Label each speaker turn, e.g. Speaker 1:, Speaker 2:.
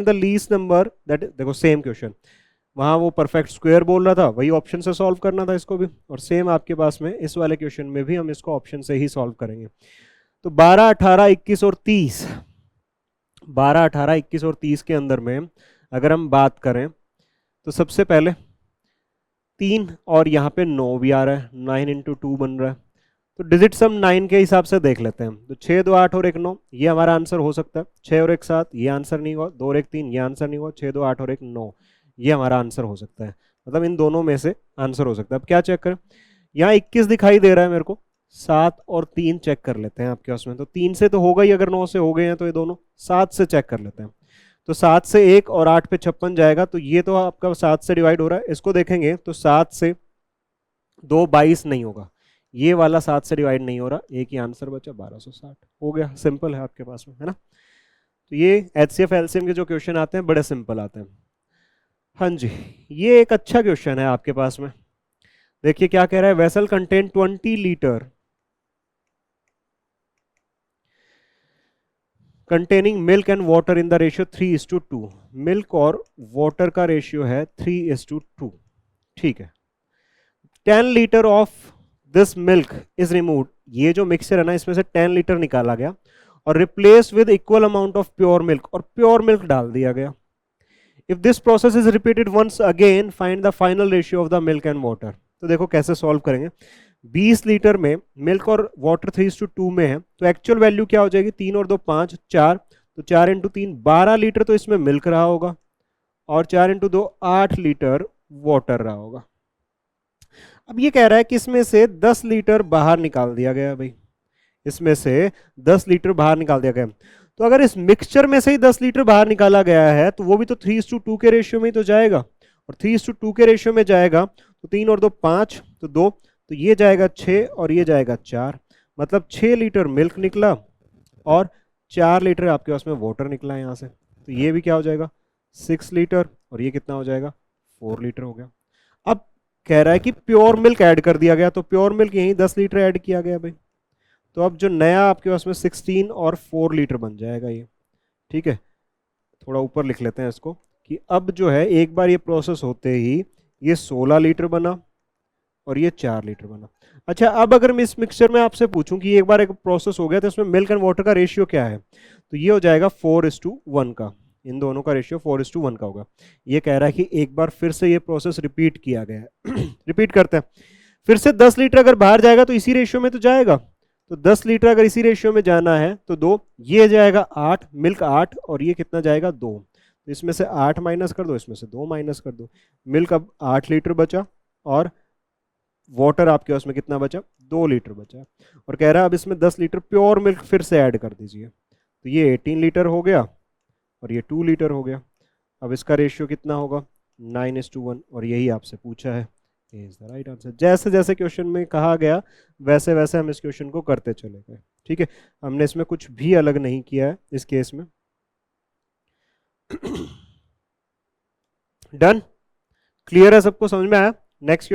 Speaker 1: The least number that, देखो same question, वहां वो परफेक्ट स्क्वायर बोल रहा था, वही ऑप्शन से सॉल्व करना था इसको भी, और सेम आपके पास में इस वाले क्वेश्चन में भी हम इसको ऑप्शन से ही सॉल्व करेंगे। तो 12, 18, 21 और 30, 12, 18, 21 और 30 के अंदर में अगर हम बात करें तो सबसे पहले 3 और यहाँ पे 9 भी आ रहा है, 9 इंटू 2 बन रहा है। तो डिजिट सम 9 के हिसाब से देख लेते हैं। तो 6, 2, 8 और 1, 9, ये हमारा आंसर हो सकता है। 6 और 1, 7, ये आंसर नहीं हुआ। 2 और 1, 3, ये आंसर नहीं हुआ। 6, 2, 8 और 1, 9, ये हमारा आंसर हो सकता है। मतलब इन दोनों में से आंसर हो सकता है। अब क्या चेक करें, यहाँ 21 दिखाई दे रहा है मेरे को, 7 और 3 चेक कर लेते हैं आपके उसमें। तो 3 से तो होगा ही, अगर 9 से हो गए हैं तो ये दोनों। 7 से चेक कर लेते हैं। तो 7 से 1 और 8 पे 56 जाएगा, तो ये तो आपका 7 से डिवाइड हो रहा है। इसको देखेंगे तो 7 से 2, 22 नहीं होगा, ये वाला 7 से डिवाइड नहीं हो रहा, एक ही आंसर बचा, 1260 हो गया। सिंपल है आपके पास में, है ना। तो ये एचसीएफ एलसीएम के जो क्वेश्चन आते हैं बड़े सिंपल आते हैं। हाँ जी, ये एक अच्छा क्वेश्चन है आपके पास में। देखिए क्या कह रहा है, vessel contain 20 litre containing milk and water in the ratio 3:2। Milk और वाटर का रेशियो है 3:2। ठीक है। 10 litre of this milk is removed, ये जो मिक्सचर है ना इसमें से 10 लीटर निकाला गया और replace with equal amount of pure milk, और प्योर मिल्क डाल दिया गया। If this process is repeated once again find the final ratio of the milk and water. तो देखो कैसे सॉल्व करेंगे। 20 लीटर में मिल्क और वाटर 3:2 में है, तो एक्चुअल वैल्यू क्या हो जाएगी, 3 और 2 5, 4, तो 4 इंटू 3 12 लीटर तो इसमें मिल्क रहा होगा, और 4 इंटू 2 8 लीटर वाटर रहा होगा। अब ये कह रहा है कि इसमें से 10 लीटर बाहर निकाल दिया गया भाई, इसमें से 10 लीटर बाहर निकाल दिया गया। तो अगर इस मिक्सचर में से ही 10 लीटर बाहर निकाला गया है तो वो भी तो 3:2 के रेशियो में ही तो जाएगा, और 3:2 के रेशियो में जाएगा तो 3 और 2 5, तो 2, तो ये जाएगा 6 और ये जाएगा 4, मतलब 6 लीटर मिल्क निकला और 4 लीटर आपके पास में वाटर निकला है यहाँ से। तो ये भी क्या हो जाएगा, 6 लीटर, और ये कितना हो जाएगा, 4 लीटर हो गया। अब कह रहा है कि प्योर मिल्क ऐड कर दिया गया, तो प्योर मिल्क यहीं 10 लीटर ऐड किया गया भाई। तो अब जो नया आपके पास में 16 और 4 लीटर बन जाएगा ये। ठीक है, थोड़ा ऊपर लिख लेते हैं इसको, कि अब जो है एक बार ये प्रोसेस होते ही ये 16 लीटर बना और ये 4 लीटर बना। अच्छा, अब अगर मैं इस मिक्सचर में आपसे पूछूं कि एक बार एक प्रोसेस हो गया तो इसमें मिल्क एंड वाटर का रेशियो क्या है, तो ये हो जाएगा 4:1 का, इन दोनों का रेशियो 4:1 का होगा। ये कह रहा है कि एक बार फिर से ये प्रोसेस रिपीट किया गया है। रिपीट करते हैं फिर से। 10 लीटर अगर बाहर जाएगा तो इसी रेशियो में तो जाएगा, तो 10 लीटर अगर इसी रेशियो में जाना है तो 2, ये जाएगा 8, मिल्क 8, और ये कितना जाएगा 2, तो इसमें से 8 माइनस कर दो, इसमें से 2 माइनस कर दो। मिल्क अब 8 लीटर बचा और वाटर आपके उसमें कितना बचा, 2 लीटर बचा। और कह रहा है अब इसमें 10 लीटर प्योर मिल्क फिर से ऐड कर दीजिए, तो ये 18 लीटर हो गया और ये 2 लीटर हो गया। अब इसका रेशियो कितना होगा, 9:1, और यही आपसे पूछा है, इज द राइट आंसर। जैसे जैसे क्वेश्चन में कहा गया वैसे वैसे हम इस क्वेश्चन को करते चले गए। ठीक है, हमने इसमें कुछ भी अलग नहीं किया है इस केस में। डन, क्लियर है, सबको समझ में आया। नेक्स्ट